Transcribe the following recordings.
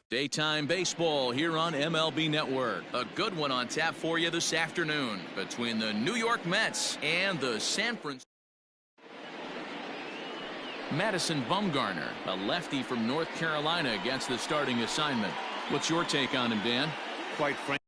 Daytime baseball here on MLB Network. A good one on tap for you this afternoon between the New York Mets and the San Francisco. Madison Bumgarner, a lefty from North Carolina, gets the starting assignment. What's your take on him, Dan? Quite frankly,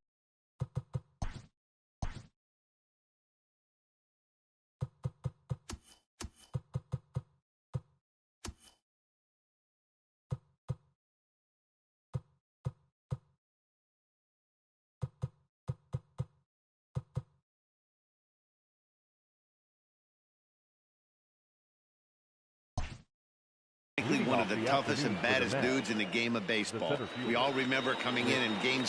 one of the toughest and baddest dudes in the game of baseball. We all remember coming in Game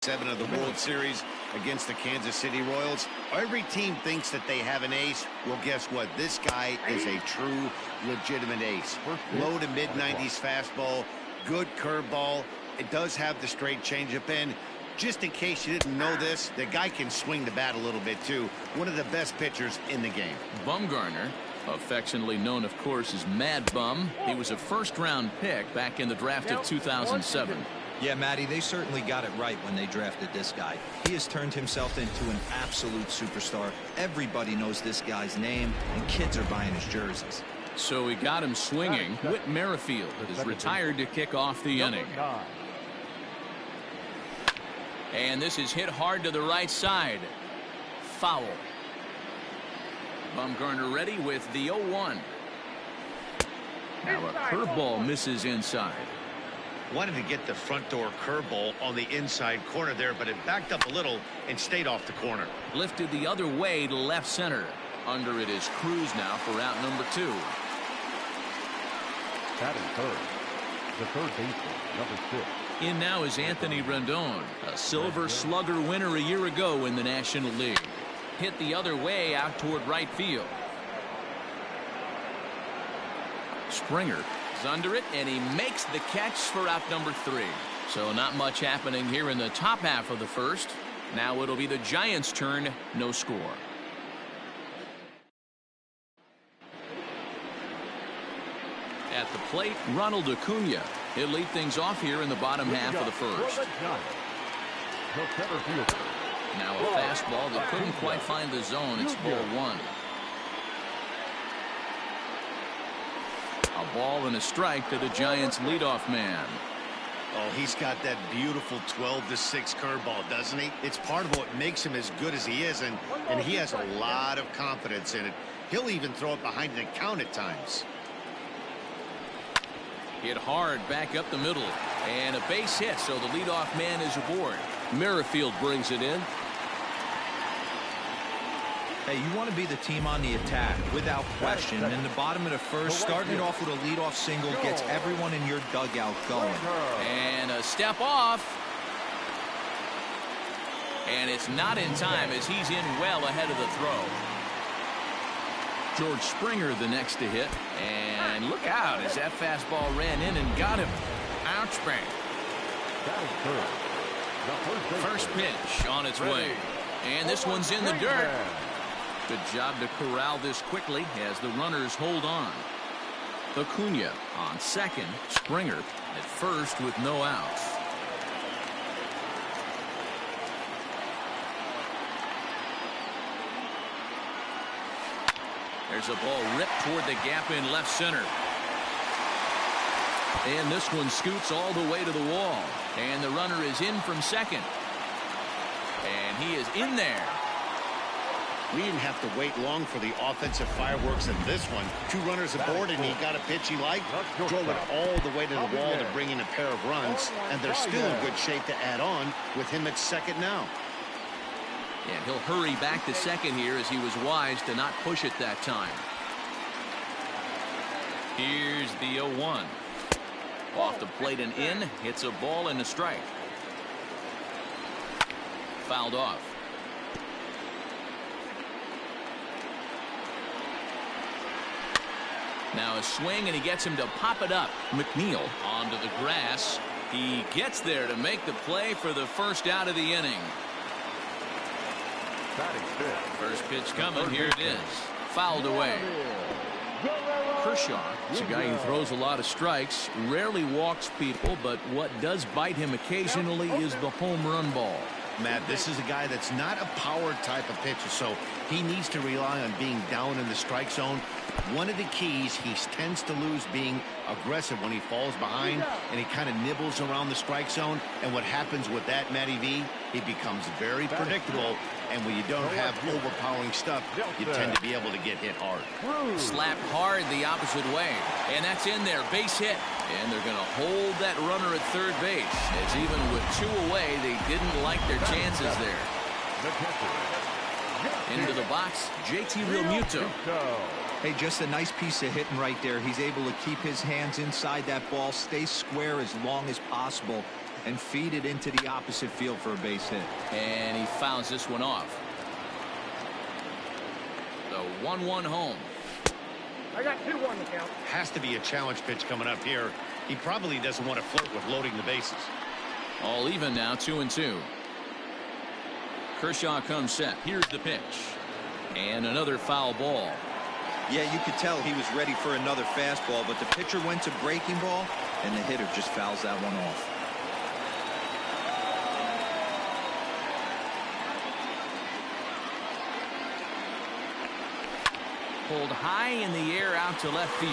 7 of the World Series against the Kansas City Royals. Every team thinks that they have an ace. Well, guess what? This guy is a true, legitimate ace. Low to mid-90s fastball, good curveball. It does have the straight changeup in. Just in case you didn't know this, the guy can swing the bat a little bit too. One of the best pitchers in the game. Bumgarner, affectionately known, of course, as Mad Bum. He was a first-round pick back in the draft of 2007. Yeah, Matty, they certainly got it right when they drafted this guy. He has turned himself into an absolute superstar. Everybody knows this guy's name, and kids are buying his jerseys. So we got him swinging. Whit Merrifield is retired to kick off the inning. And this is hit hard to the right side. Foul. Bumgarner ready with the 0-1. Now a curveball misses inside. Wanted to get the front door curveball on the inside corner there, but it backed up a little and stayed off the corner. Lifted the other way to left center. Under it is Cruz now for out number 2. Batting third, the third baseman, number 6. In now is Anthony Rendon, a Silver Slugger winner a year ago in the National League. Hit the other way out toward right field. Springer is under it, and he makes the catch for out number 3. So not much happening here in the top half of the first. Now it'll be the Giants' turn, no score. At the plate, Ronald Acuna. He'll lead things off here in the bottom half of the first. Now a fastball that couldn't quite find the zone. It's ball 1. A ball and a strike to the Giants' leadoff man. Oh, he's got that beautiful 12-6 curveball, doesn't he? It's part of what makes him as good as he is, and he has a lot of confidence in it. He'll even throw it behind the count at times. Hit hard back up the middle, and a base hit, so the leadoff man is aboard. Merrifield brings it in. Hey, you want to be the team on the attack, without question. In the bottom of the first, starting it off with a leadoff single gets everyone in your dugout going. And a step off. And it's not in time as he's in well ahead of the throw. George Springer the next to hit. And look out as that fastball ran in and got him. Ouch bang. First pitch on its way. And this one's in the dirt. Good job to corral this quickly as the runners hold on. Acuna on second. Springer at first with no outs. There's a ball ripped toward the gap in left center. And this one scoots all the way to the wall. And the runner is in from second. And he is in there. We didn't have to wait long for the offensive fireworks in this one. 2 runners aboard, and he got a pitch he liked. Drove it all the way to the wall to bring in a pair of runs. And they're still in good shape to add on with him at second now. And he'll hurry back to second here as he was wise to not push it that time. Here's the 0-1. Off the plate and in. Hits a ball and a strike. Fouled off. Now a swing, and he gets him to pop it up. McNeil onto the grass. He gets there to make the play for the first out of the inning. First pitch coming. Here it is. Fouled away. Kershaw is a guy who throws a lot of strikes, rarely walks people, but what does bite him occasionally is the home run ball. Matt, this is a guy that's not a power type of pitcher, so he needs to rely on being down in the strike zone. One of the keys, he tends to lose being aggressive when he falls behind, and he kind of nibbles around the strike zone. And what happens with that, Matty V, he becomes very predictable, and when you don't have overpowering stuff, you tend to be able to get hit hard. Slapped hard the opposite way, and that's in there. Base hit, and they're going to hold that runner at third base, as even with 2 away, they didn't like their chances there. Into the box, JT Realmuto. Hey, just a nice piece of hitting right there. He's able to keep his hands inside that ball, stay square as long as possible, and feed it into the opposite field for a base hit. And he fouls this one off. The 1-1 home. I got 2 on the count. Has to be a challenge pitch coming up here. He probably doesn't want to flirt with loading the bases. All even now, 2-2. Kershaw comes set. Here's the pitch. And another foul ball. Yeah, you could tell he was ready for another fastball, but the pitcher went to breaking ball, and the hitter just fouls that one off. Pulled high in the air out to left field.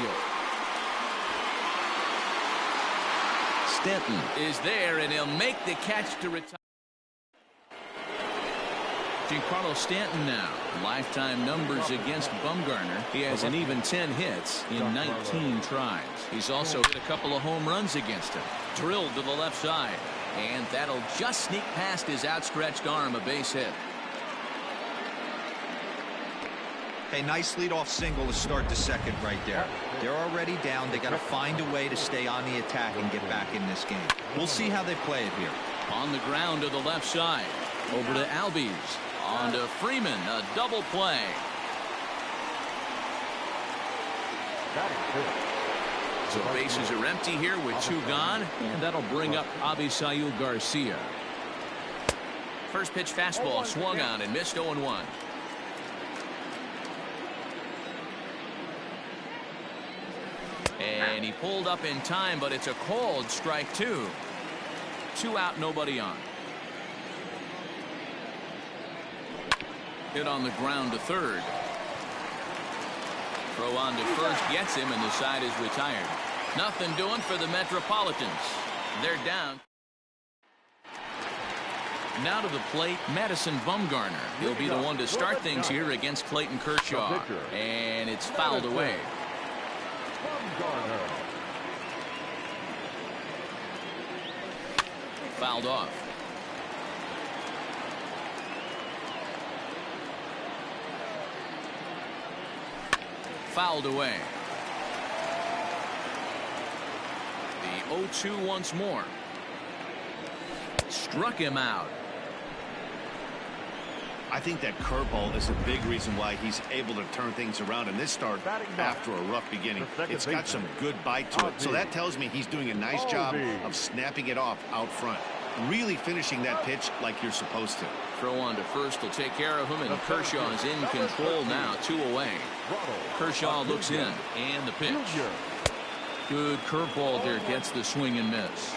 Stanton is there, and he'll make the catch to retire. Giancarlo Stanton now. Lifetime numbers against Bumgarner. He has an even 10 hits in 19 tries. He's also hit a couple of home runs against him. Drilled to the left side. And that'll just sneak past his outstretched arm, a base hit. Hey, nice leadoff single to start the second right there. They're already down. They got to find a way to stay on the attack and get back in this game. We'll see how they play it here. On the ground to the left side. Over to Albies. On to Freeman. A double play. So bases are empty here with 2 gone. And that'll bring up Avisail Garcia. First pitch fastball swung on and missed 0-1. And he pulled up in time, but it's a called strike 2. 2 out, nobody on. Hit on the ground to third. Throw on to first gets him, and the side is retired. Nothing doing for the Metropolitans. They're down. Now to the plate, Madison Bumgarner. He'll be the one to start things here against Clayton Kershaw. And it's fouled away. Fouled off. Fouled away. The 0-2 once more. Struck him out. I think that curveball is a big reason why he's able to turn things around in this start after a rough beginning. It's got some good bite to it. So that tells me he's doing a nice job of snapping it off out front. Really finishing that pitch like you're supposed to. Throw on to first will take care of him, and Kershaw is in control now, 2 away. Kershaw looks in, and the pitch. Good curveball there, gets the swing and miss.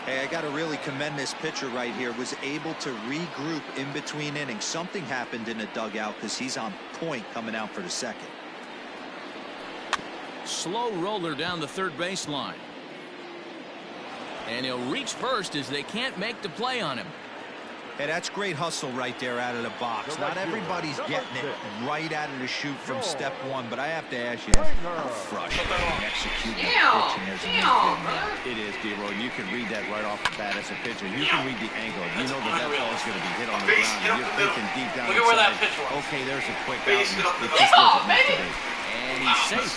Hey, I got to really commend this pitcher right here. Was able to regroup in between innings. Something happened in the dugout because he's on point coming out for the second. Slow roller down the third baseline. And he'll reach first as they can't make the play on him. Hey, that's great hustle right there out of the box. Not everybody's getting it right out of the chute from step one, but I have to ask you, how frustrating executing that pitch is. It is, D-Roy. You can read that right off the bat as a pitcher. You can read the angle. You know that that ball is going to be hit on the ground. You're thinking deep down Look at where that inside, pitch was. okay, there's a quick out. Base hit up the It just middle. wasn't meant to be. And he's safe.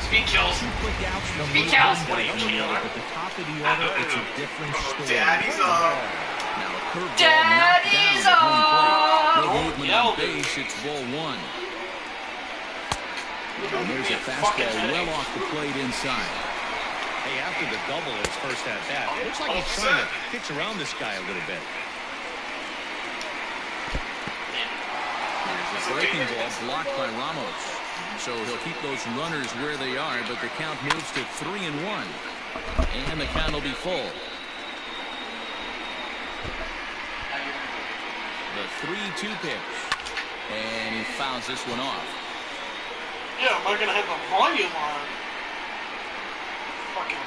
Speed kills. Quick outs from Speed Luke kills. Voit on the What are you order, doing? but the top of the order, it's a different story. Daddy's up. Now a curveball knocked Daddy's down at home plate. No up. movement on base. It's ball 1. And there's a fastball well off the plate inside. Hey, after the double in his first at bat, looks like he's trying to pitch around this guy a little bit. There's a breaking ball blocked by Ramos. So he'll keep those runners where they are, but the count moves to 3-1. And the count will be full. The 3-2 pitch. And he fouls this one off. Yeah, am I going to have the volume on? Fucking.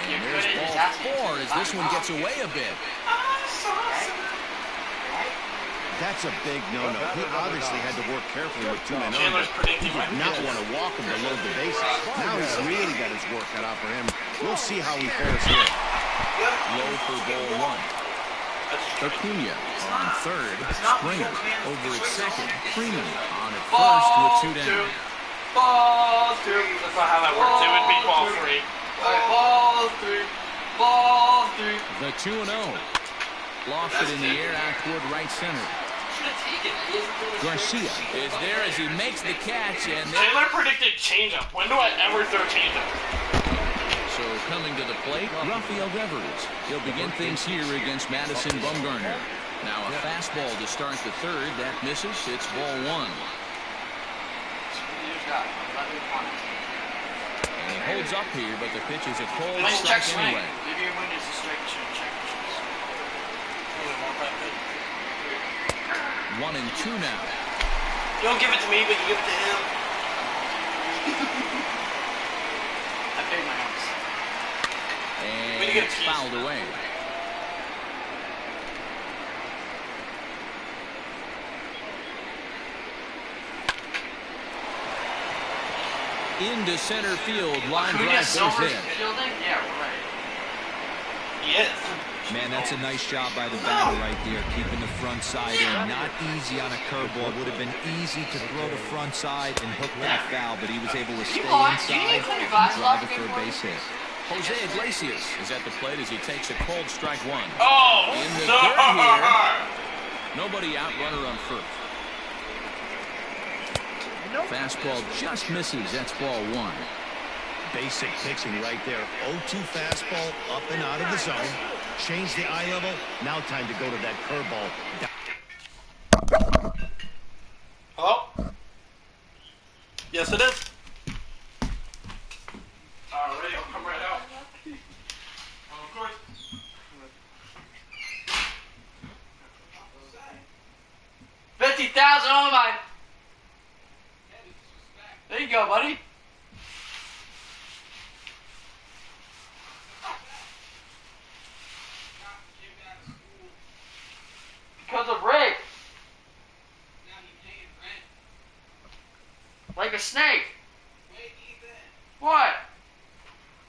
And there's ball 4 as this one gets away a bit. That's a big no-no. He obviously had to work carefully with 2 men on, but he did not want to walk him to load the bases. Now he's really got his work cut out for him. We'll see how he fares here. Low for ball 1. Acuna on third. Springer over at second. Freeman on at first with 2 down. Ball 2. That's not how that works. It would be ball 3. Ball 3. Ball 3. The 2-0. Lofted in the air out toward right center. Garcia is there as he makes the catch, and Taylor predicted changeup. When do I ever throw changeup? So coming to the plate, Rafael Devers. He'll begin things here against Madison Bumgarner. Now a fastball to start the third. That misses. It's ball 1. And he holds up here, but the pitch is a cold strike anyway. Maybe your wind is a strike. Really want that big. 1-2 now. You don't give it to me, but you give it to him. I paid my house. And it's fouled away. Into center field, line drive base hit. Yeah, right. Yes. Man, that's a nice job by the batter right there, keeping the front side in. Not easy on a curveball. Would have been easy to throw the front side and hook that foul, but he was able to stay inside and drive it for a base hit. Jose Iglesias is at the plate as he takes a cold strike 1. Oh, in the dirt here. Nobody out, runner on first. Fastball just misses. That's ball 1. Basic pitching right there. 0-2 fastball up and out of the zone. Change the eye level. Now time to go to that curveball. Hello? Yes, it is. Alright, I'll come right out. Of course. 50,000 on my. There you go, buddy. Because of Rick. Like a snake. Wait, Ethan. What?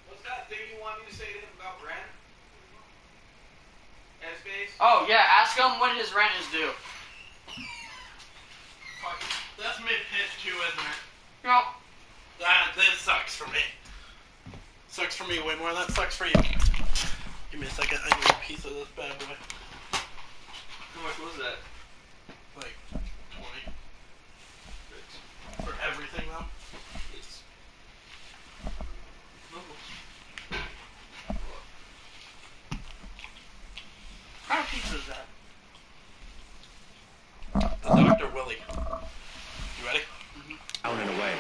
What's that thing you want me to say to him about rent? Headspace? Oh, yeah, ask him when his rent is due. Fuck, that's mid-pitch too, isn't it? Yep. This sucks for me. Sucks for me way more than that sucks for you. Give me a second, I need a piece of this bad boy. How much was that? Like 20. For everything though? It's... What kind of pizza is that? Dr. Willie. You ready? Down and away.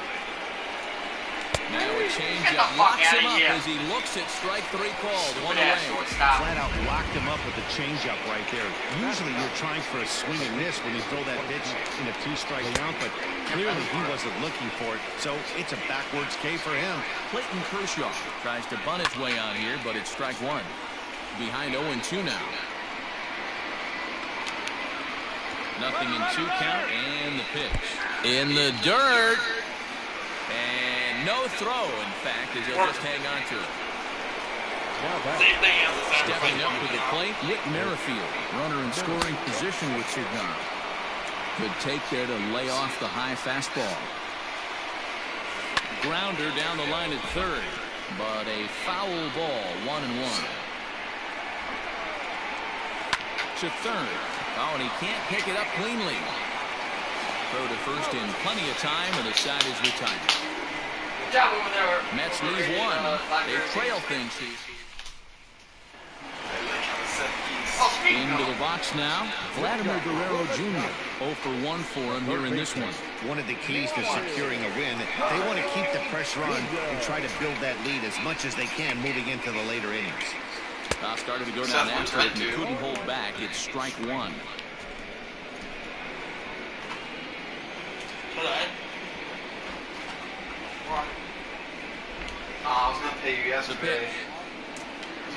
Now a changeup locks him up as he looks at strike 3 called. 1 away. Flat out locked him up with a changeup right there. Usually you're trying for a swing and miss when you throw that pitch in a 2-strike count, but clearly he wasn't looking for it, so it's a backwards K for him. Clayton Kershaw tries to bunt his way on here, but it's strike 1. Behind 0-2 now. Nothing in 2 count, and the pitch. In the dirt. And no throw, in fact, as he'll just hang on to it. Same thing as the Stepping up to the plate, Whit Merrifield. Runner in scoring position with Cigar. Good take there to lay off the high fastball. Grounder down the line at third, but a foul ball, 1-1. To third. Oh, and he can't pick it up cleanly. Throw to first in plenty of time, and the side is retired. job over there. Mets leave one. They trail things here. Into the box now, Vladimir Guerrero Jr. 0 for 1 for him here in this one. One of the keys to securing a win, they want to keep the pressure on and try to build that lead as much as they can moving into the later innings. Started to go down after it, and he couldn't hold back. It's strike one. I was going to pay you yesterday.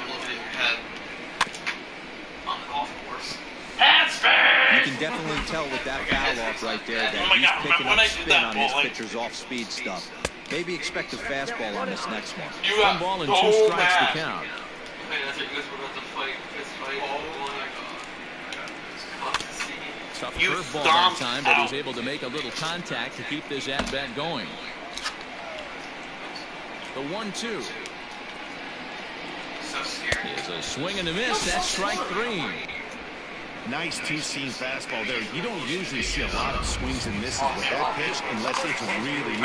I'm looking at your head. On the golf course. You can definitely tell with that foul off right there that he's picking up spin on his pitcher's off-speed stuff. Maybe expect a fastball on this next one. One ball and 2 strikes to count. Tough curveball that time, but he's able to make a little contact to keep this at-bat going. The 1-2. Is a swing and a miss. That's strike 3. Nice two-seam fastball there. You don't usually see a lot of swings and misses with that pitch unless it's really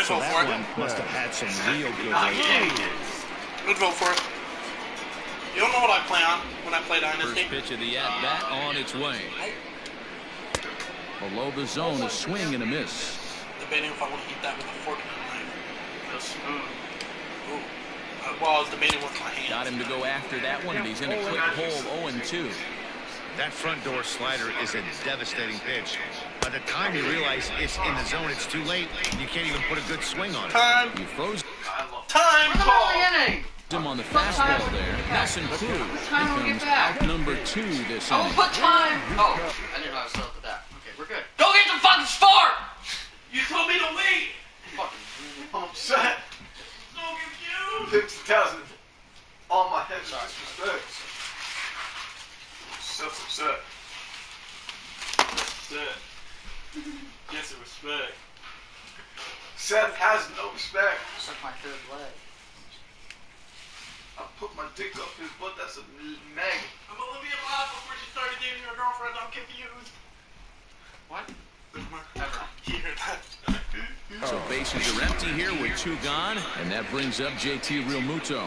so that one must have had some real good weight. I'd vote for it. You don't know what I play on when I play Dynasty. First pitch of the at-bat on its way. Below the zone, a swing and a miss. Debating if I want to eat that with a fork and a knife. A spoon. Ooh. Well, I was debating with my hands. Got him to go after that one, and he's in a quick hole, 0-2. That front door slider is a devastating pitch. By the time you realize it's in the zone, it's too late. You can't even put a good swing on it. Time. You froze Time call. him on the fastball there. Nelson Cruz becomes out number 2 this Oh, inning. put time. Oh, I didn't know I was still up with that. Okay, we're good. Go get the fucking sport. You told me to wait. Fucking. I'm upset. So confused. 50,000 on my head. Respect. Self-upset. Upset. Get some respect. Seth has no respect. Suck my third leg. I put my dick up his butt. That's a meg. I'm Olivia Lott before she started dating her girlfriend. I'm confused. What? Never. You hear that? So bases are empty here with 2 gone, and that brings up JT Realmuto.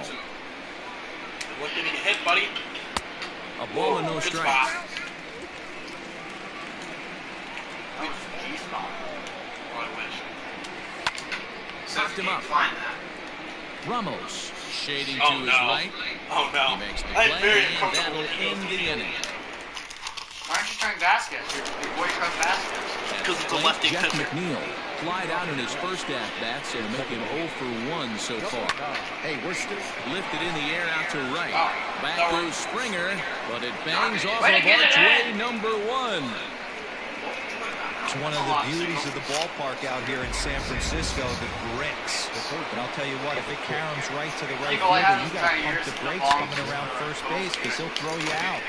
What did he hit, buddy? A ball and no Good strikes. spot. That was a G spot. Oh, I wish. Knocked him up. Find that. Ramos shading Oh, to his no. right. Oh no. He makes the I'm play, very and uncomfortable that'll with end those the videos. inning. Why aren't you trying Vasquez? Your boy tried Vasquez. Because it's a lefty Jeff pitcher. McNeil flied out in his first at-bat, so to make him 0 for 1 so far. Hey, we're still... Lifted in the air out to right. Back that goes Springer, but it bangs off Way to of get it archway in. number 1. It's one of the beauties of the ballpark out here in San Francisco, the bricks. But I'll tell you what, if it caroms right to the right Eagle, I field, haven't you got to tried pump yours the in a brakes long coming around first base because he'll throw you out.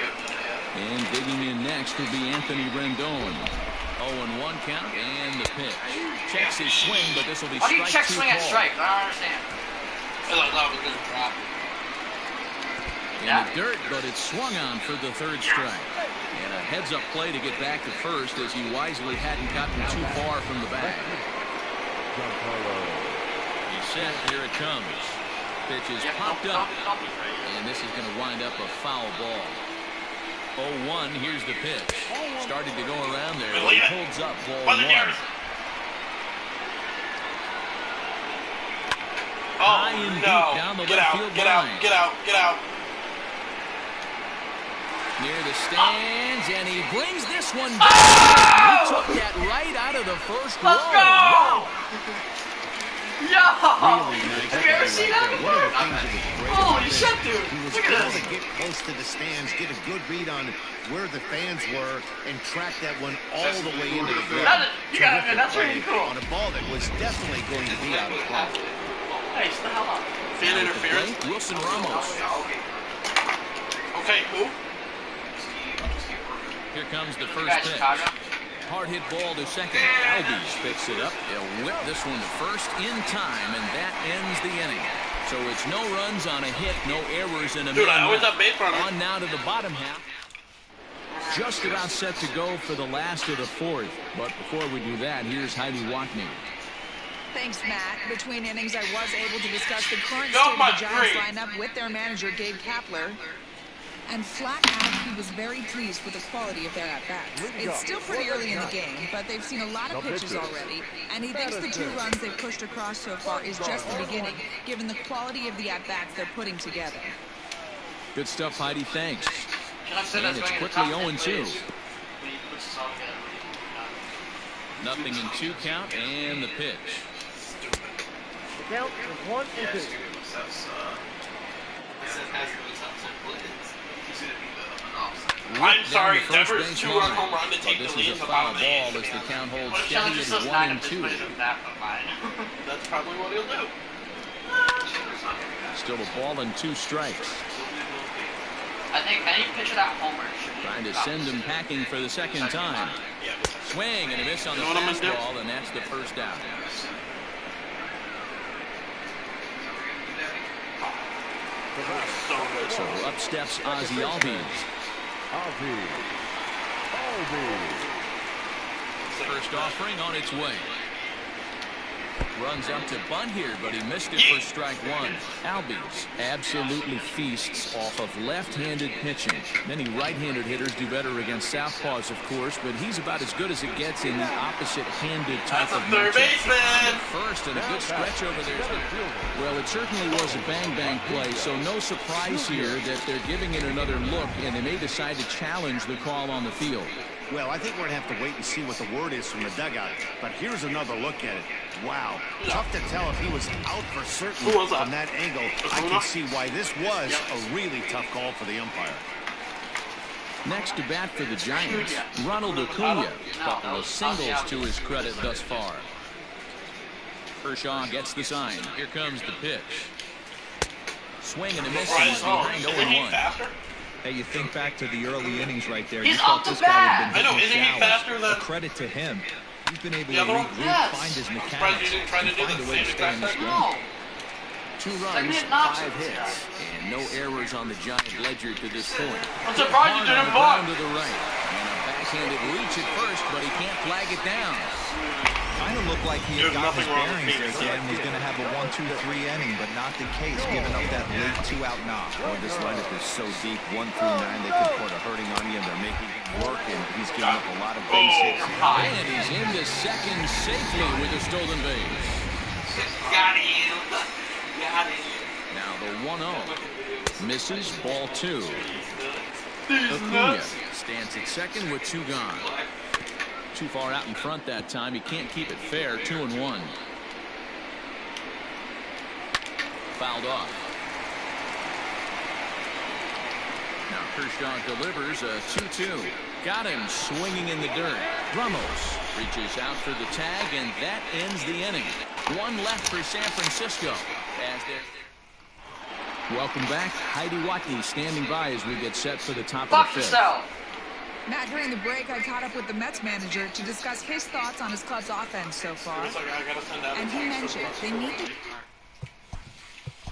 And digging in next will be Anthony Rendon. 0-1 count and the pitch. Checks his swing, but this will be Why do you strike check 2 swing at call. strike? I don't understand. I thought it was going to drop. In the dirt, but it's swung on for the 3rd strike. And a heads-up play to get back to first as he wisely hadn't gotten too far from the bag. He's set. Here it comes. Pitch is popped up, and this is going to wind up a foul ball. 0-1. Here's the pitch. Started to go around there. He holds up ball 1. High and deep down the left field line. Get out. Near the stands, and he brings this one back. He took that right out of the first row. Let's go! Wow. Yo! Really nice. Have you ever seen that One of before? the things that was great Holy about shit, this, dude. he was Look at able this. to get close to the stands, get a good read on where the fans were, and track that one all the way into the ground. You gotta admit, that's Terrific really play cool. on a ball that was definitely going to be out of play. Hey, stay the hell up. Fan At the interference. plate, Wilson Ramos. Okay, who? Here comes the first Guys, pitch. Chicago. Hard hit ball to second. Albies picks it up. He'll whip this one to first in time, and that ends the inning. So it's no runs on a hit, no errors in a Dude, I man always left. have base runner. On now to the bottom half. Just about set to go for the last of the 4th. But before we do that, here's Heidi Watney. Thanks, Matt. Between innings, I was able to discuss the current state of the Giants lineup with their manager, Gabe Kapler. And flat out, he was very pleased with the quality of their at-bats. It's still pretty early in the game, but they've seen a lot of pitches already, and he thinks the 2 runs they've pushed across so far is just the beginning, given the quality of the at-bats they're putting together. Good stuff, Heidi. Thanks. And it's quickly 0-2. Nothing in 2 count, and the pitch. The count is 1-2. I'm sorry, Devers 2-run home run to take the lead in the bottom of the 8th. As the count holds steady at 1-2. That's probably what he'll do. Still a ball and 2 strikes. I think any pitcher that homers should be Trying to send him packing for the second time. Swing and a miss on the fastball, and that's the first out. So up steps Ozzie Albies. First offering on its way. Runs up to bunt here, but he missed it for strike 1. Albies absolutely feasts off of left-handed pitching. Many right-handed hitters do better against southpaws, of course, but he's about as good as it gets in the opposite-handed type of third baseman. First, and a good stretch over there. Well, it certainly was a bang-bang play, so no surprise here that they're giving it another look, and they may decide to challenge the call on the field. Well, I think we're going to have to wait and see what the word is from the dugout. But here's another look at it. Wow. Tough to tell if he was out for certain from that angle. I can see why this was a really tough call for the umpire. Next to bat for the Giants, Ronald Acuna. Couple of singles to his credit thus far. Kershaw gets the sign. Here comes the pitch. Swing and a miss. He's behind 0-1. Hey, you think back to the early innings right there. He's you thought off the this guy bat. would have been Isn't he faster than... A credit to him. He's been able to other one? regroup, find his mechanics, and find a way to stay in this game. No. 2 runs, 5 hits, and no errors on the Giant ledger to this point. I'm surprised you didn't block. To the right, and a backhanded reach at first, but he can't flag it down. Kind of looked like he had got his bearings there again. Was going to have a 1-2-3 inning, but not the case, giving up that late 2-out knock. Boy, this lineup is so deep, 1 through 9, they could put a hurting on you, and they're making it work, and he's giving up a lot of base hits. And he's into second safely with a stolen base. Got him. Got him. Now the 1-0. Misses, ball 2. Acuna stands at second with 2 gone. Too far out in front that time. He can't keep it fair. 2-1. Fouled off. Now Kershaw delivers a 2-2. Got him swinging in the dirt. Ramos reaches out for the tag, and that ends the inning. 1 left for San Francisco. Welcome back. Heidi Watney standing by as we get set for the top of the 5th. Matt, during the break, I caught up with the Mets manager to discuss his thoughts on his club's offense so far. And he mentioned they need to...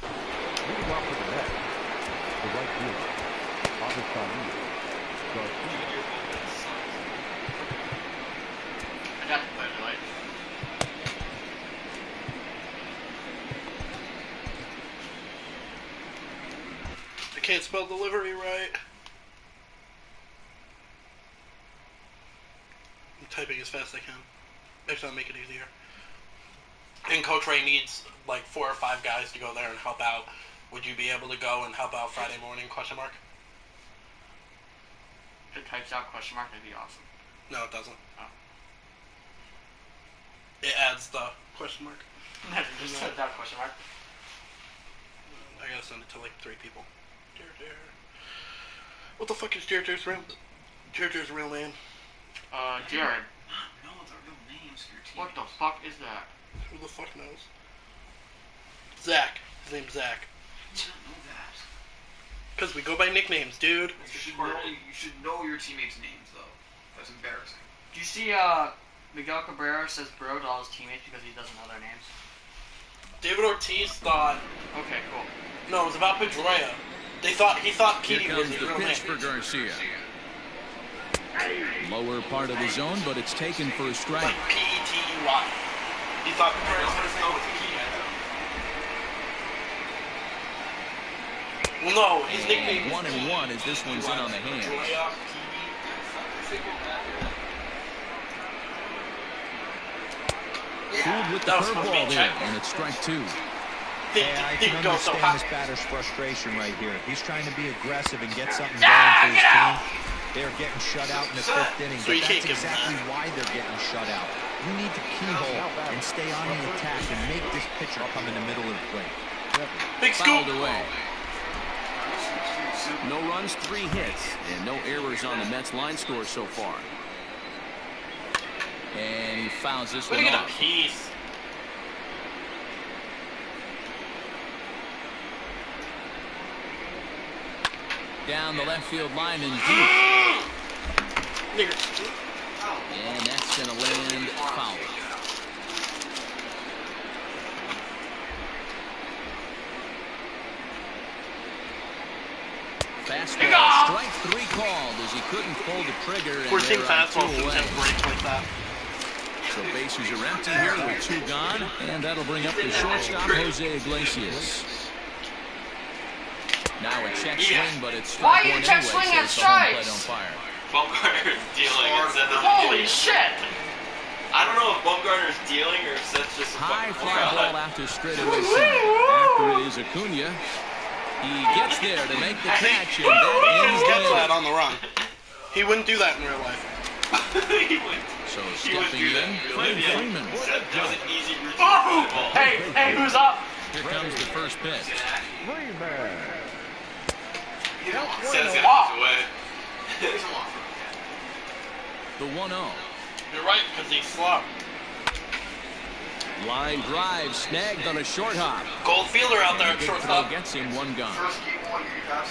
Leading off for the Mets, the right fielder, I got the pleasure, like. I can't spell delivery right. I'm typing as fast as I can. Actually, I'll make it easier. And Coach Ray needs like 4 or 5 guys to go there and help out. Would you be able to go and help out Friday morning? Question mark. If it types out question mark, that'd be awesome. No, it doesn't. Oh. It adds the question mark. Never just said that question mark. I gotta send it to like 3 people. What the fuck is Jared's real name? Jared. No, the real names for your team. What the fuck is that? Who the fuck knows? Zach. His name's Zach. I didn't know that. Because we go by nicknames, dude. You should know your teammates' names, though. That's embarrassing. Do you see, Miguel Cabrera says bro to all his teammates because he doesn't know their names? David Ortiz thought... Okay, cool. No, it was about Pedroia. He thought Petey was his the real pitch name. for Garcia. Lower part of the zone, but it's taken for a strike. Like P-E-T-E-Y. He thought the parents would know what the key had. Well, no, his nickname is 1-1 as this one's in on the hands. Fooled with the curveball there, and it's strike 2. Hey, I can understand this batter's frustration right here. He's trying to be aggressive and get something going for his team. They're getting shut out in the 5th inning, but that's exactly why they're getting shut out. You need to keyhole and stay on the attack and make this pitcher come in the middle of the plate. Big scoop. Fouled away. No runs, 3 hits, and no errors on the Mets line score so far. And he fouls this one off. Piece. Down the left field line and deep. And that's going to land foul. Fastball, strike 3 called as he couldn't pull the trigger. We're seeing fastballs have breaks like that. So bases are empty here with 2 gone, and that'll bring up the shortstop, Jose Iglesias. Now a check swing, but it's Why are you anyway, check swinging at so the home plate strikes? on fire. Bumgarner's dealing. Holy shit! I don't know if Bumgarner's dealing or if Seth's just a High fucking fly fraud. ball after straightaway center. After it is Acuna. He gets there to make the catch, and He that just gets is that on the run. He wouldn't do that in real life. He went. So He would stepping do in, that. Freddie Yeah. Freeman. That was an easy routine. Oh! Hey, who's up? Here comes the first pitch. Seth's gonna pass away. The 1-0. You're right, because he slopped. Line drive snagged on a short hop. Gold fielder out there And at a big throw shortstop. gets him 1 gone.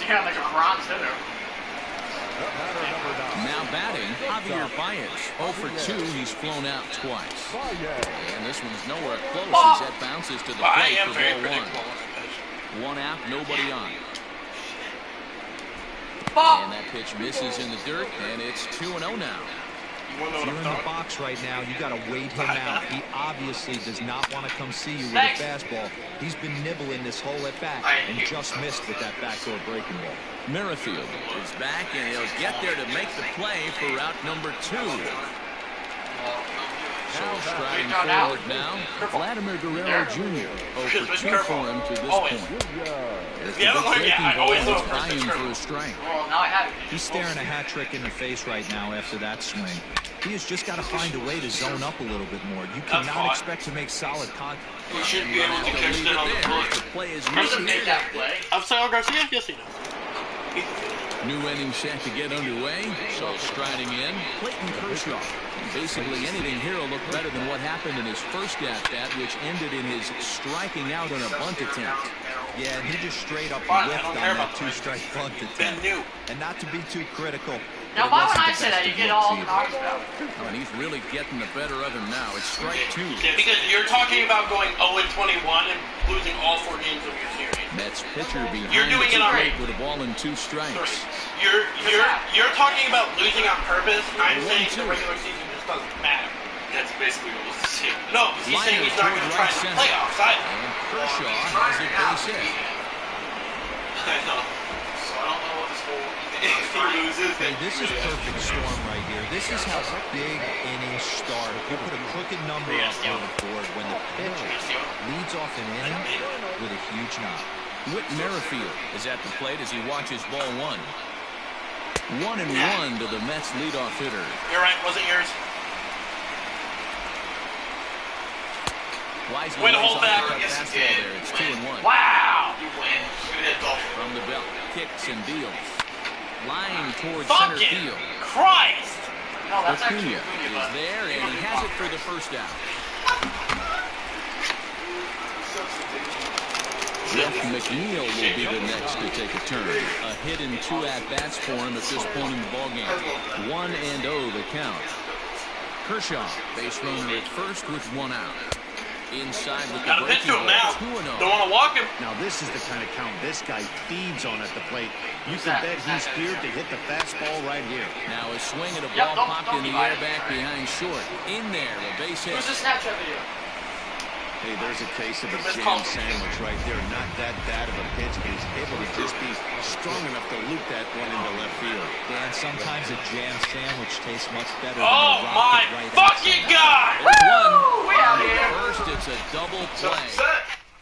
Yeah, like a bronze hitter. Now batting, Javier Baez. 0 for 2, he's flown out twice. And this one's nowhere close as that bounces to the I plate am for very ball 1. predictable when I pitch. 1 out, nobody on. And that pitch misses in the dirt, and it's 2-0 now. You want to If know you're what in I'm the talking? box right now, you got to wait him out. He obviously does not want to come see you with a fastball. He's been nibbling this whole at bat and just missed with that backdoor breaking ball. Merrifield is back, and he'll get there to make the play for route number 2. So striding forward now, Vladimir Guerrero Jr. 0 for 2 for him to this point. There's the big breaking ball, and it's by him for a strike. Well, now I have it. He's staring a hat trick in the face right now after that swing. He has just got to find a way to zone up a little bit more. You cannot expect to make solid contact. We should be able to catch that on the plate. The play is Doesn't missing. make that play. Upside Garcia? Yes, he does. New inning set to get underway. So striding in, Clayton Kershaw. Basically anything here will look better than what happened in his first at-bat, which ended in his striking out on a bunt attempt. Yeah, and he just straight up Fine, I whiffed don't on care that about the 2-strike bunt Ben attempt. knew. And not to be too critical. Now, but it why would wasn't I the say best that? You of get looks all the either. knocks about. Oh, and he's really getting the better of him now. It's strike 2. Because you're talking about going 0-21 and losing all 4 games of your series. Mets pitcher behind You're doing the it on plate rate. with a ball and 2 strikes. You're talking about losing on purpose. I'm saying the regular season just doesn't matter. That's basically what was saying. No, he's saying he's not going to try the playoffs either. And Kershaw has a base hit. I know. So I don't know what this whole... If he loses, Hey, this is perfect storm right here. This is how big innings start. You put a crooked number up on the board when the pitcher leads off an inning with a huge knock. Whit Merrifield is at the plate as he watches ball 1. 1-1 to the Mets leadoff hitter. You're right, wasn't yours. Wisely Way to lays hold off back. the cut Yes, he fastball did. there. It's 2-1. Wow! you win. Look at that golfer. From the belt, kicks and deals. Line towards center Fucking field. Christ! No, that's actually Acuna Acuna, is but there, and he has it for the first out. Jeff McNeil will be the next to take a turn. A hit and 2 at-bats for him at this point in the ballgame. 1-0 the count. Kershaw, base runner at first with 1 out. Inside with the Gotta pitch breaking to him ball, now. 2-0. Don't want to walk him. Now this is the kind of count this guy feeds on at the plate. You can bet he's geared to hit the fastball right here. Now a swing at a Yep, ball don't popped in the divide air it. back behind short. In there, a base hit. Who's the Snapchat video? Hey, there's a case of a jam sandwich right there. Not that bad of a pitch, but he's able to just be strong enough to loop that one into left field. And sometimes a jam sandwich tastes much better than Oh a my rocket right fucking god! Woo! We out here. First, it's a double play.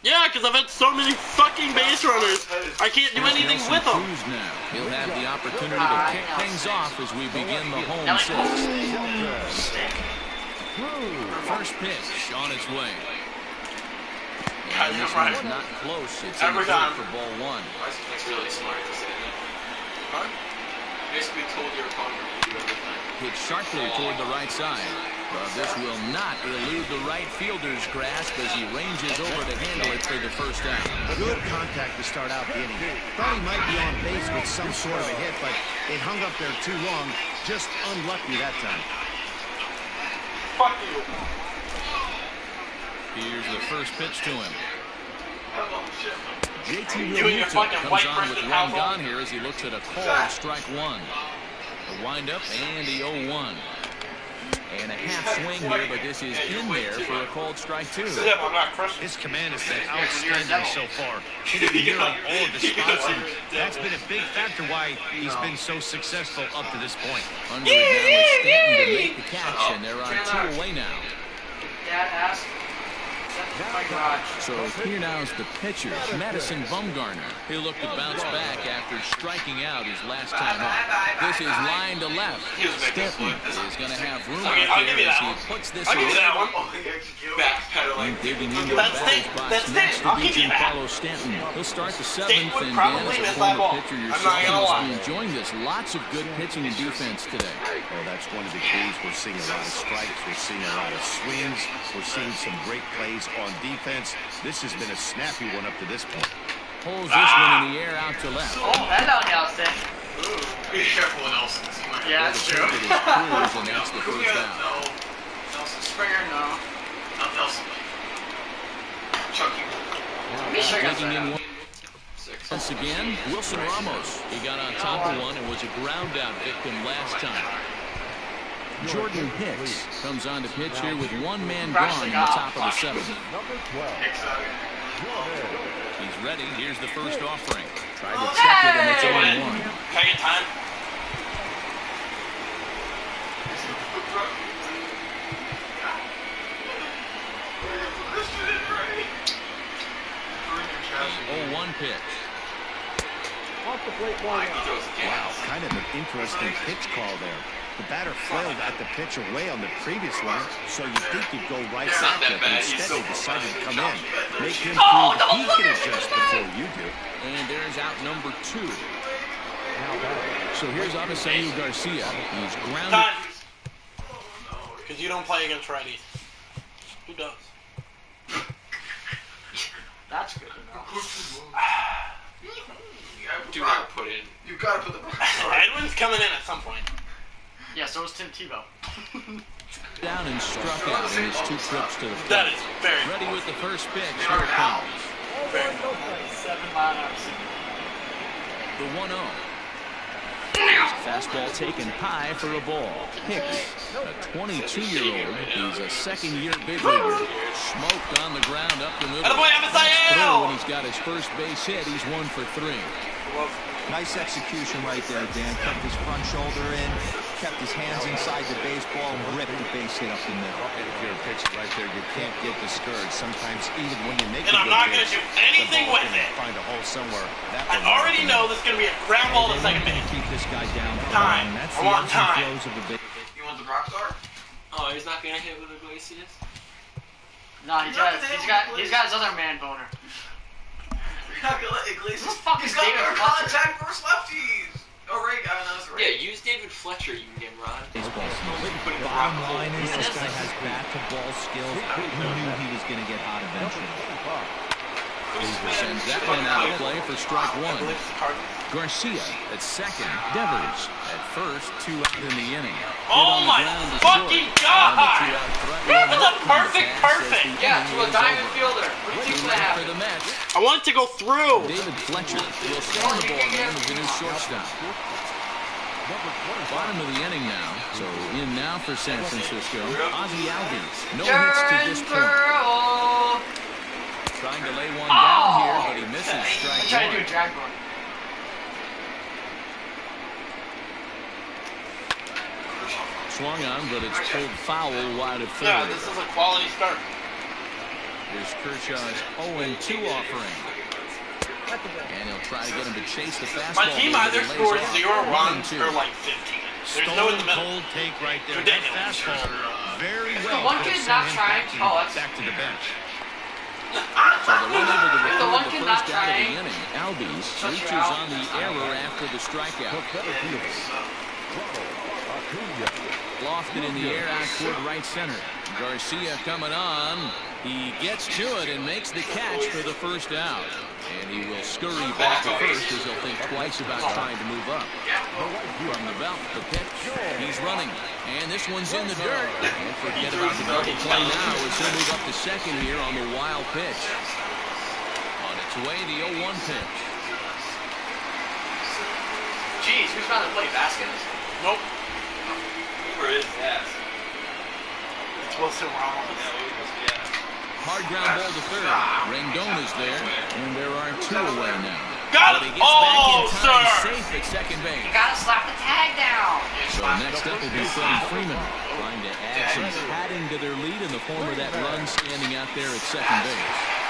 Yeah, because I've had so many fucking base runners. I can't do anything with them. Cruz now. He'll have the opportunity to kick things off as we begin the home sixth. First pitch on its way. And this one's not close. It's in the field for ball one. That's really smart to say that. Huh? Basically told your opponent to do everything. Hit sharply toward the right side. But this will not elude the right fielder's grasp as he ranges over to handle it for the first out. Good contact to start out the inning. Thought he might be on base with some sort of a hit, but it hung up there too long. Just unlucky that time. Fuck you. Here's the first pitch to him. JT You and your Realmuto fucking comes white on with person one household. gone here as he looks at a called strike one. A windup and the 0-1. And a half swing here, but this is in there for a called strike two. Yeah, but I'm not crushing. His command has been outstanding so far. Hitting nearly all of the spots, and that's been a big factor why he's been so successful up to this point. Under it now is Stanton to make the catch, and they're on two away now. Dad asked. My garage. So here now is the pitcher, Madison Bumgarner. He'll look to bounce back after striking out his last time up. This is line to left. Stanton is going to have room out there as he puts this away. Backpedaling. Digging into the batter's box next to be Giancarlo Stanton. He'll start the seventh, and Dan, as a former pitcher yourself, you must be enjoying this. Lots of good pitching and defense today. Well, that's one of the keys. We're seeing a lot of strikes. We're seeing a lot of swings. We're seeing some great plays on defense. This has been a snappy one up to this point. Pulls this one in the air out to left. Oh, hello, Nelson. Be careful with Nelson. Yeah, that's true. It is Cruz, and that's the first out. No. Nelson. Springer, no. Not Nelson. Chucky. Digging in once again, Wilson Ramos. He got on top of one and was a ground out victim last time. Jordan Hicks comes on to pitch here with one man gone in the top of the seventh. He's ready. Here's the first offering. Tried to check it, and it's 0-1. Can I get time? Oh, 1 pitch. Wow, kind of an interesting pitch call there. The batter flailed at the pitch away on the previous one, so you'd think he'd go right back there, but instead they decided to come in. Make him prove he can adjust before you do. And there's out number 2. So here's Avisail Garcia. He's grounded. Time. Because you don't play against righties. Who does? That's good enough. Do not put in. You gotta put the. Edwin's coming in at some point. Yeah, so is Tim Tebow. Down and struck out in his 2 trips to the plate. That is very Ready with the first pitch. Here it comes. 7 lineups. The 1-0. Fastball taken high for a ball. Hicks, a 22-year-old, he's a second-year big leaguer. Smoked on the ground up the middle. Attaboy, Avisail! When he's got his first base hit, he's 1 for 3. Nice execution right there, Dan. Kept his front shoulder in, kept his hands inside the baseball, and ripped the base hit up the middle. And if you're a pitcher right there, you can't get discouraged. Sometimes even when you make And I'm not going to do anything with it. Find a hole somewhere. I already know this is going to be a ground ball to second base. Keep this guy down for Time. long. That's I the want ebbs and time. flows of the base. You want the rock star? Oh, he's not gonna hit with Iglesias? No, he's got his other man boner. You're not gonna let Iglesias. Who the fuck is He's got David better Fletcher? contact versus lefties. Oh, Ray, I know it's Yeah, Ray. use David Fletcher, you can get Ron. Baseball skills. Bottom line is this guy has bat-to-ball skills. Who knew he was going to get hot eventually? Sends that one out of play for strike 1. Garcia at second. Devers at first. 2 out in the inning. Oh my fucking god! That was a perfect. Yeah, to a diamond fielder. What do you think that For happened? the Mets, I want it to go through. David Fletcher will stand the ball game as the new shortstop. Bottom of the inning now. So in now for San Francisco, Ozzie Albies. No hits to this point. Trying to lay one down here, but he misses strike I'm trying to do a one. drag one. Swung on, but it's pulled foul wide of third. Yeah, this is a quality start. Here's Kershaw's 0-2 offering. And he'll try to get him to chase the fastball. My team either scores 0 runs or like 15. There's no in the middle. Cold take right there. Ridiculous. That fastball very well. The one kid's not trying. Oh, that's back to the bench. So they're unable to If the one record kid the not first out of the trying, inning. Albies shut reaches you out. on the error after the strikeout. Lofted in the air out toward right center. Garcia coming on. He gets to it and makes the catch for the first out. And he will scurry back to first as he'll think twice about trying to move up. From the belt, the pitch. He's running. And this one's in the dirt. And forget about the double play now as he'll move up to second here on the wild pitch. On its way, the 0-1 pitch. Jeez, who's trying to play baskets? Nope. Where is that? It's Wilson Ramos. Hard ground ball to third. Rendon is there, and there are 2 away now. Got But he it! gets back Oh, in time, sir! safe at second base. Gotta slap the tag down. So next up will be Freddie Freeman, trying to add some padding to their lead in the form of that run standing out there at second base.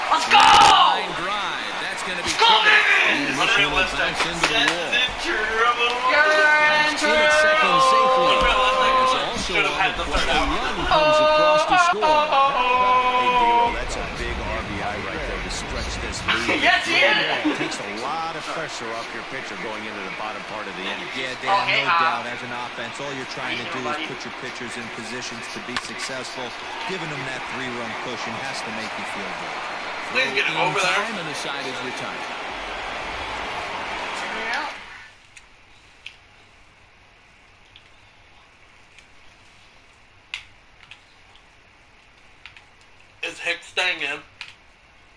Let's go! Line drive. That's going to be covered. And this one will bounce into the wall. You're in In at second safely. As also on the play, a run comes across to score. Hey, Dero, that's a big RBI right there to stretch this lead. Yes, he is. It takes a lot of pressure off your pitcher going into the bottom part of the inning. Yeah, Dan, Oh, hey, no Hop. doubt. As an offense, all you're trying to do is put your pitchers in positions to be successful. Giving them that 3-run cushion has to make you feel good. Please get him over there. Time and the side is retired. Is Hicks staying in?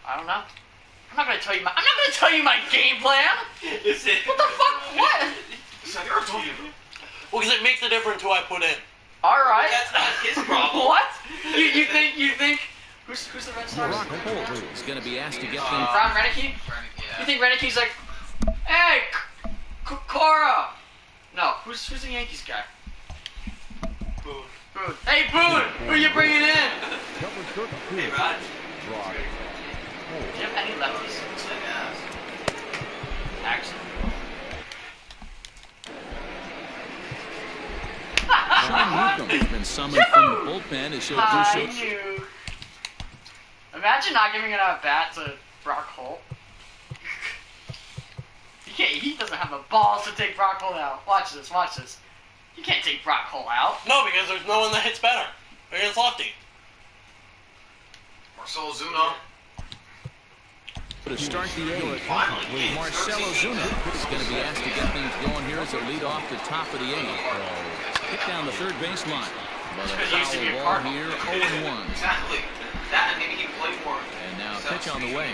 I don't know. I'm not gonna tell you my game plan. Is it? What the fuck? What? I already told you. Well, because it makes a difference who I put in. All right. That's not his problem. What? You think? Who's the Red Sox? Brock Holt is going to be asked to get things. Ron Renicky? You think Renicky's like, hey, Cora? No. Who's the Yankees guy? Boone. Boone. Hey, Boone. Who you bringing in? Hey, Rod. Do you have any lefties? Actually. Sean Newcomb has been summoned from the bullpen as he'll do so. knew. Imagine not giving an at-bat to Brock Holt. He doesn't have the balls to take Brock Holt out. Watch this. You can't take Brock Holt out. No, because there's no one that hits better against lefty. Marcelo Zuna. To start the 8th, Marcelo Zuna is going to be asked to get things going here as they lead off the top of the 8th. Hit down the third baseline. But a foul ball here, 0-1. Exactly. That and maybe he played more. And now pitch on the way.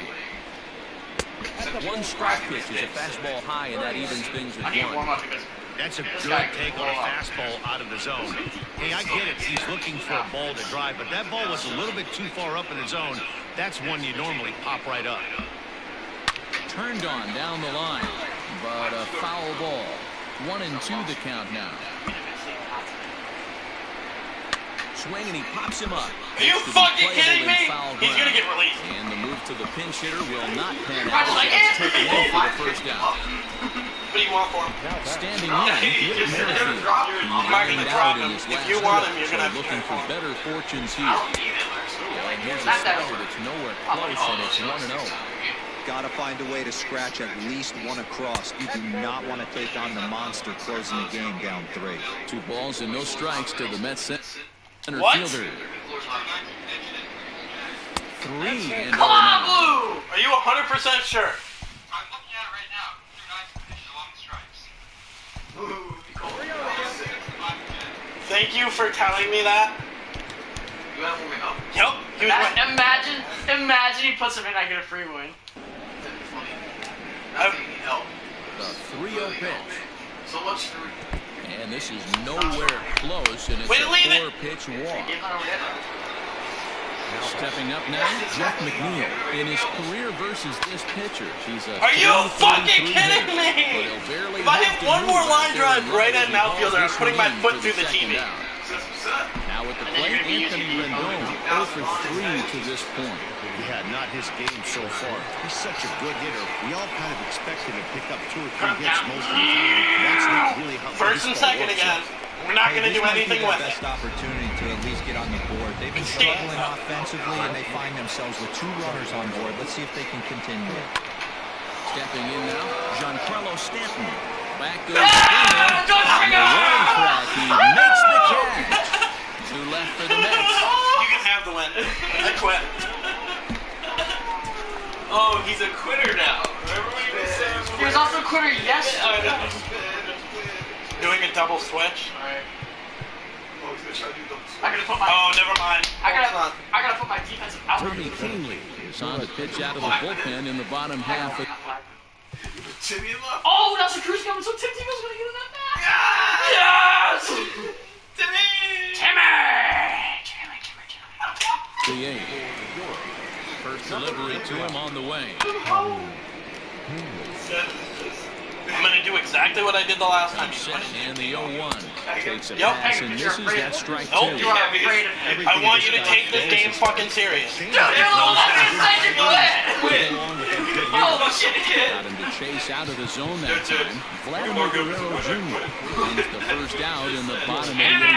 One strike pitch is a fastball high, and that evens things I at need to warm 1. up because That's a good take on a fastball out of the zone. Hey, I get it. He's looking for a ball to drive, but that ball was a little bit too far up in the zone. That's one you normally pop right up. Turned on down the line, but a foul ball. 1-2 the count now. Swing and he pops him up. Are you fucking kidding me? He's gonna get released. And the move to the pinch hitter will not pan Roger's out. like, That's taken in for the first out. What do you want for him? Standing in, Whit Merrifield. I'm not gonna drop him. If you want him, you're gonna have to looking for better fortunes here. And here's a Not that slider that's nowhere close, and it's 1-0. Got to find a way to scratch at least one across. You do not want to take on the monster closing the game down 3. 2 balls and no strikes to the Mets center What? fielder. 3 and come on, 0 now. Blue. Are you 100% sure? I'm looking at it right now. 2 pitches, 11 strikes. Thank you for telling me that. You have warming up? Yep. He was right. Imagine he puts him in, I get a free win. That'd be funny. I think he helped. The 3-0 pitch. So much for... And this is nowhere close, and it's a 4-pitch walk. Stepping up now, Jeff McNeil. In his career versus this pitcher, he's a Are you fucking kidding hitter, me? but barely If I have hit to one more move line out drive there right and at run as he outfielder, I'm hauls putting my this foot one through in the for TV. second down. Now with the plate, Anthony Rendon, 0 for 3 to this point. Yeah, not his game so far. He's such a good hitter. We all kind of expect him to pick up 2 or 3 hits most of the time. That's not really how First and second again. We're not going to do anything with it. Best opportunity to at least get on the board. They've been struggling offensively, and they find themselves with 2 runners on board. Let's see if they can continue it. Stepping in now, Giancarlo Stanton. Back goes Springer. On the running track, he makes the catch. 2 left for the Mets. You can have the win. I quit. Oh, he's a quitter now. Remember when he was saying? He was also a quitter yesterday. Doing a double switch. Alright. Oh, he's gonna try to do double switch. I gotta put my. Oh, never mind. I gotta put my defensive outlet. Tommy Kingley is on the pitch out of the bullpen in the bottom half. Timmy in love. Oh, Nelson Cruz coming, so Tim Tebow's gonna get in that bat. Yes! Timmy! The 8th. First delivery to him on the way. I'm going to do exactly what I did the last time. Set and the 0-1. Takes a Yep. pass and misses. That strike 2. Nope. I want you to take this game fucking serious. Dude, you're the one that's such a quit! Oh, shit! Got him to chase out of the zone that time. Vladimir Guerrero Jr. wins the first out in the bottom of the 8th inning.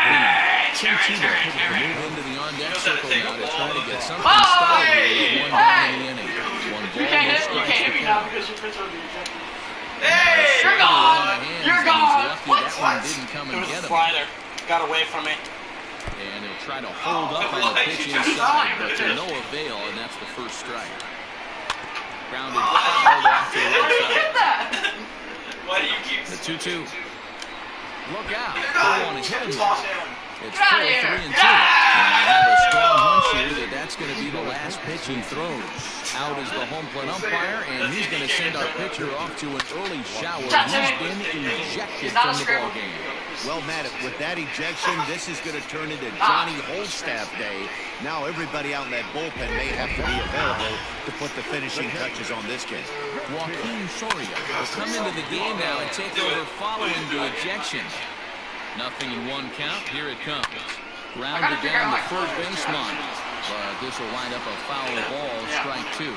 Tim Tebow move into the on-deck circle now to try to get something started with 1 down in the inning. 1 ball, You can't no hit me strikes now to because your pitcher will be rejected. Hey, you're gone! You're gone! That one didn't come It and was get a him. slider. Got away from me. And he'll try to hold up on the pitch inside, but to no avail, and that's the first strike. Grounded fouled off to the right side. Why do you keep The 2-2. Look out. Don't want to hit him there. It's 4, 3, and 2. And I have a strong hunch here that that's going to be the last pitch he throws. Out is the home plate umpire, and he's going to send our pitcher off to an early shower. He's been ejected from the ball game. Well, Matt, with that ejection, this is going to turn into Johnny Holstaff Day. Now everybody out in that bullpen may have to be available to put the finishing touches on this game. Joaquin Soria will come into the game now and take over following the ejection. Nothing in 1 count. Here it comes. Grounded down the third baseline. But this will wind up a foul ball, strike 2.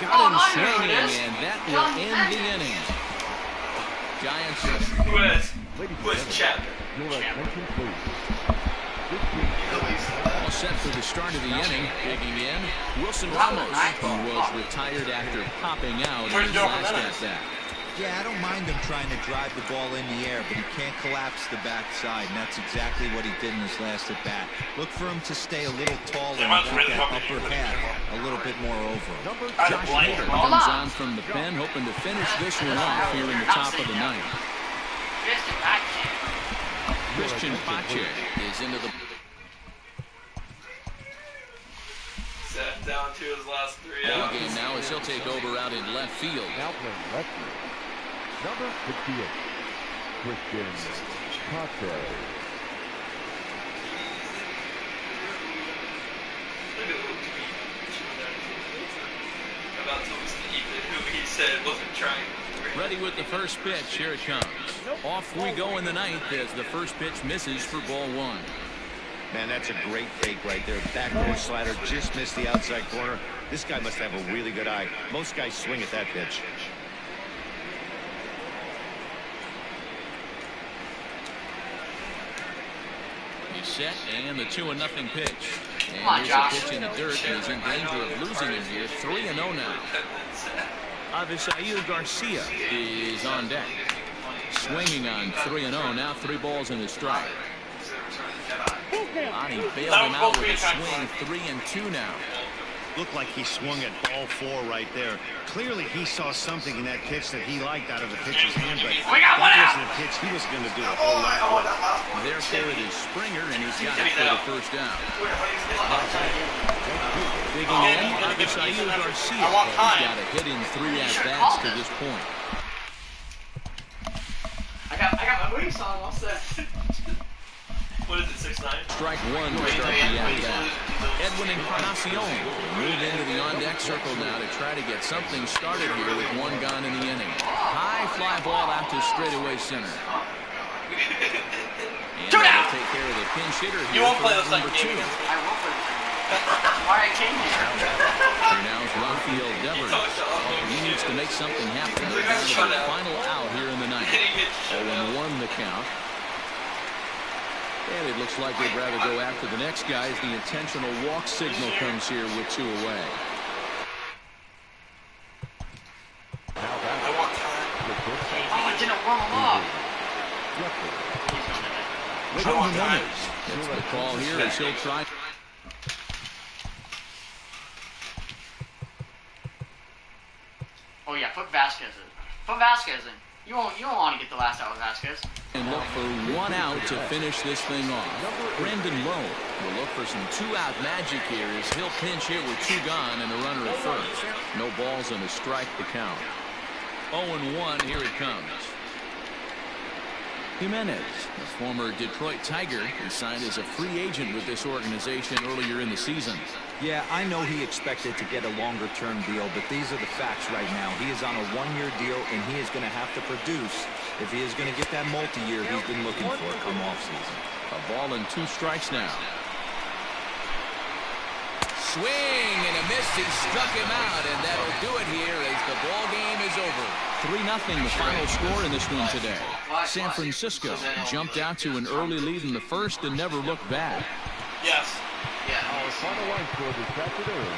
Got him swinging, and that will end the inning. Giants. Where's Chapter? Your attention, please. All set for the start of the inning. Digging in, Wilson Ramos, who was retired after popping out in his last at-bat. Yeah, I don't mind him trying to drive the ball in the air, but he can't collapse the backside, and that's exactly what he did in his last at-bat. Look for him to stay a little taller and keep that upper half a little bit more over. Josh Hader comes on from the pen, hoping to finish this one off here in the top of the 9th. Christian Pache is into the... Seth down to his last 3 ball outs. game now as he'll take over out in left field. Now playing left field. Number 58, Christian Pache. About Thomas Ethan, who he said wasn't trying. Ready with the first pitch. Here it comes. Off we go in the 9th as the first pitch misses for ball 1. Man, that's a great fake right there. Backdoor slider just missed the outside corner. This guy must have a really good eye. Most guys swing at that pitch. He's set, and the 2-0 pitch. And here's a pitch in the dirt, and he's in danger of losing him here. 3-0 now. Avisail Garcia is on deck. Swinging on 3-0. Now 3 balls and a strike. Lonnie bailed him out with a swing. 3-2 now. Looked like he swung at ball 4 right there. Clearly he saw something in that pitch that he liked out of the pitcher's hand, but that wasn't a pitch he was going to do a whole lot with. Therefore it is Springer, and he's got it for the first down. Digging in, Avisail Garcia. He's got a hit in 3 at-bats to this point. I got my brakes on, all set. What is it, 6'9"? Strike one to start the at-bat. Edwin Encarnacion move into the on-deck circle now to try to get something started here with one gone in the inning. High fly ball out to straightaway center. And that'll take care of the pinch hitter here. You won't play the number second 2. game against me. I won't play the second game. Why I came here. Here now is Rafael Devers. He needs to make something happen. This is the final out here in the ninth. 0-1 the count. And it looks like they'd rather go after the next guy as the intentional walk signal comes here with 2 away. I want time. Oh, I didn't warm him up. It's the call here as he'll try. Oh yeah, put Vasquez in. Put Vasquez in. You don't want to get the last out with Vasquez. And look for 1 out to finish this thing off. Brendan Lowe will look for some 2-out magic here as he'll pinch hit with 2 gone and a runner at first. No balls and a strike to count. 0-1, here it comes. Jimenez, the former Detroit Tiger, he signed as a free agent with this organization earlier in the season. Yeah, I know he expected to get a longer-term deal, but these are the facts right now. He is on a 1-year deal, and he is going to have to produce if he is going to get that multi-year he's been looking for come off-season. A ball and 2 strikes now. Swing and a miss. He struck him out, and that'll do it here as the ball game is over. 3-0 the final score in this one today. San Francisco jumped out to an early lead in the first and never looked back. Yes. Yeah. Our final line score this afternoon.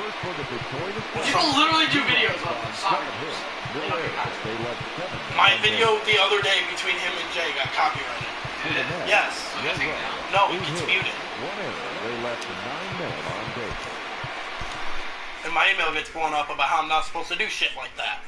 First for the victorious. You can literally do videos of soccer. They left 7. My video the other day between him and Jay got copyrighted. Yes. No, it's muted. 1 error. They left 9 men on base. And my email gets blown up about how I'm not supposed to do shit like that.